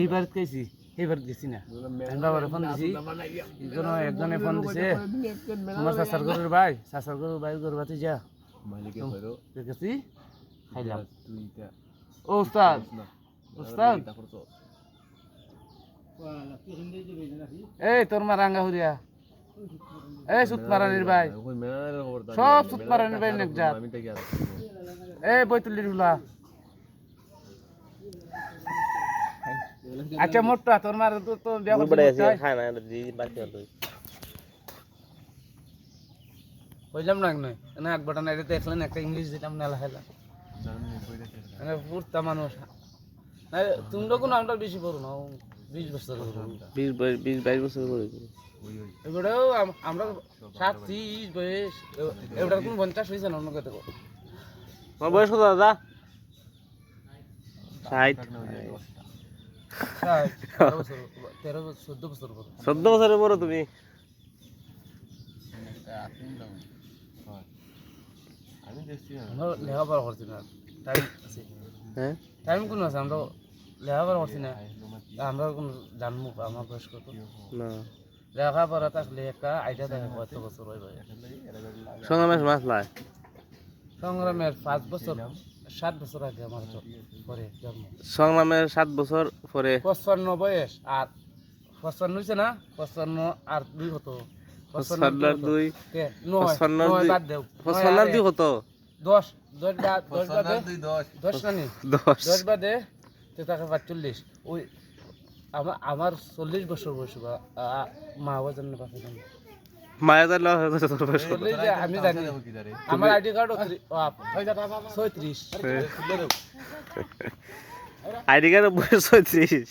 এইবার গেছি এইবার গেছি না আমি বাবার ফোন দিছি একজনে ফোন দিছে তোমার চাচার গরুর ভাই গরু বাতি যা গেছি খাইলাম ও উস্তাদ উস্তাদ এই তোর মা রাঙ্গা হরিয়া এই সুত মারানির ভাই সব সুত মারানির ভাই নেকজাত এই বইতুলির হুলা আচ্ছা মোটটা তোর মার তো বিয়া করতে খায় না দি বাকি হলো কইলাম না না এক বটন আইতে দেখলেন একটা ইংলিশ দিলাম না লাহালা মানে পুরতা মানুষ না তুমি তো কোনো আমরা বেশি পড়ো না 20 বছর 22 বছর করে এবারেও আমরা 30 বয়স এবারে কোন 50 হইছে না অন্য কথা তোমার বয়স কত দাদা 14 বছরের বড় তুমি লেখাপড়া করছি না টাইম আছে হ্যাঁ টাইম কোন আছে আমরা লেখাপড়া করছি না আমরা কোন জানবো আমার বয়স কত না লেখাপড়া থাকলে একটা আইডিয়া থাকে কত বছর হইবে সংগ্রামের মাস লাই সংগ্রামের 5 বছর 7 বছর আগে আমার পরে জন্ম সংগ্রামের 7 বছর পরে 55 বয়স আর 55 হইছে না 55 আর 2 হতো 55 2 কে 9 বাদ দাও 55 2 হতো 10 বাদে 10 নানি 10 বাদে তে টাকা 45 ওই আমার 40 বছর বয়স মা বাবা জানেন পাশে জানেন মায়া জানলা তোর বয়স আমি জানি আমার আইডি কার্ড 36 আইডি কার্ড বয়স 36